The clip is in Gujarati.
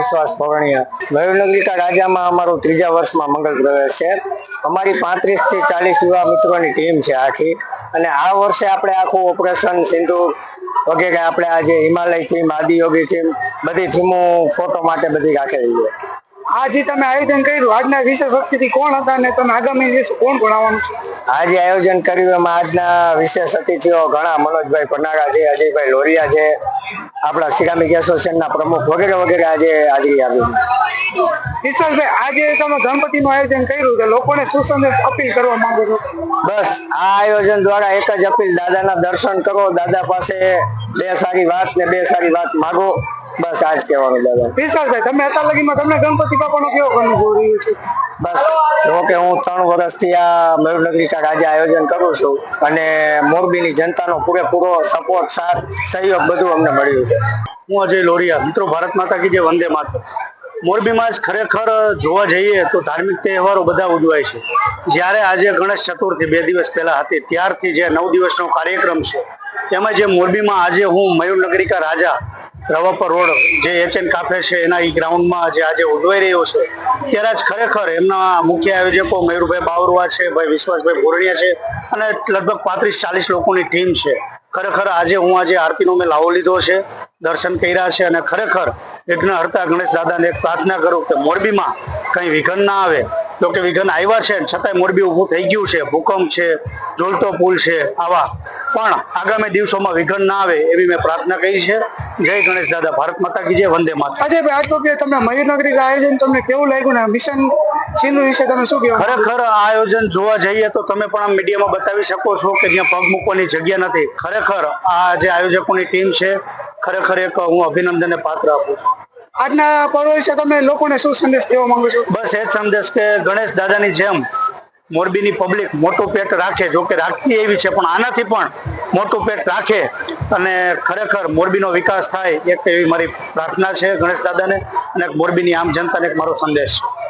વિશ્વાસ ભવણીયા મયુરનગરિકા રાજામાં અમારું 3જા વર્ષમાં મંગલ પ્રવેશ છે। અમારી 35 થી 40 યુવા મિત્રોની ટીમ છે આખી, અને આ વર્ષે આપણે આખું ઓપરેશન સિંદૂર વગેરે આપણે આજે હિમાલય થીમ, આદિયોગી થીમ, બધી થીમો ફોટો માટે બધી રાખેલી છે। આજે તમે આયોજન કર્યું, આજના વિશેષ અતિથિ કોણ હતા અને તમે આગામી દિવસે કોણ ભણાવવાનું છે? આજે આયોજન કર્યું એમાં આજના વિશેષ અતિથિઓ ઘણા મનોજભાઈ પનારા છે, અજયભાઈ લોરિયા છે, આપણા સિરામિક એસોસિએશનના પ્રમુખ વગેરે વગેરે આજે હાજરી આપી। વિશ્વાસભાઈ, આજે તમે ગણપતિનું આયોજન કર્યું તો લોકોને શું સંદેશ અપીલ કરવા માંગો છો? બસ આ આયોજન દ્વારા એક જ અપીલ, દાદાના દર્શન કરો, દાદા પાસે બે સારી વાત ને બે સારી વાત માગો, બસ આજ કહેવાનું દાદા। વિશ્વાસભાઈ, તમે અત્યાર લગીમાં તમને ગણપતિ બાપાનો કેવો અનુભવ રહ્યો છે? બસ જો કે હું 3 વર્ષથી આ મયુરનગરિકા રાજ્ય આયોજન કરું છું, અને મોરબીની જનતાનો પૂરેપૂરો સપોર્ટ, સાથ, સહયોગ બધું અમને મળ્યું છે। હું અજય લોરિયા, મિત્રો ભારત માતા કી જય, વંદે માતરમ। મોરબીમાં જ ખરેખર જોવા જઈએ તો ધાર્મિક તહેવારો બધા ઉજવાય છે। જ્યારે આજે ગણેશ ચતુર્થી 2 દિવસ પહેલા હતી, ત્યારથી જે 9 દિવસનો કાર્યક્રમ છે, એમાં જે મોરબીમાં આજે હું મયુરનગરિકા રાજા રવાપર રોડ જે HN કાફે છે એના એ ગ્રાઉન્ડમાં જે આજે ઉજવાઈ રહ્યો છે, ત્યારે જ ખરેખર એમના મુખ્ય આયોજકો મયુરભાઈ બાવરવા છે, ભાઈ વિશ્વાસભાઈ ભોરણીયા છે, અને લગભગ 35-40 લોકોની ટીમ છે। ખરેખર આજે આરતીનો મેં લાવો લીધો છે, દર્શન કર્યા છે, અને ખરેખર વિઘ્ન હરતા ગણેશ દાદાને એક પ્રાર્થના કરું કે મોરબીમાં કંઈ વિઘન ના આવે। જો કે વિઘન આવ્યા છે છતાંય મોરબી ઊભું થઈ ગયું છે, ભૂકંપ છે, ઝૂલતો પુલ છે, આવા પણ આગામી દિવસોમાં વિઘન ના આવે એવી મેં પ્રાર્થના કરી છે। જય ગણેશ દાદા, ભારત માતા કી જય, વંદે માતરમ। અજયભાઈ, આટલો કે તમને મયુરનગરિકા આયોજન તમને કેવું લાગ્યું ને મિશન સિંધુ વિશે તમે શું કહેવા? ખરેખર આ આયોજન જોવા જઈએ તો તમે પણ આ મીડિયામાં બતાવી શકો છો કે જ્યાં પગ મૂકવાની જગ્યા નથી। ખરેખર આ જે આયોજકોની ટીમ છે, ખરેખર એક હું અભિનંદનને પાત્ર આપું છું। આજના પર્વ વિશે તમે લોકોને શું સંદેશ દેવા માંગો છો? બસ એ જ સંદેશ કે ગણેશ દાદાની જેમ મોરબીની પબ્લિક મોટું પેટ રાખે, જો કે રાખતી એવી છે, પણ આનાથી પણ મોટું પેટ રાખે અને ખરેખર મોરબીનો વિકાસ થાય, એક એવી મારી પ્રાર્થના છે ગણેશ દાદાને, અને મોરબીની આમ જનતાને એક મારો સંદેશ છે।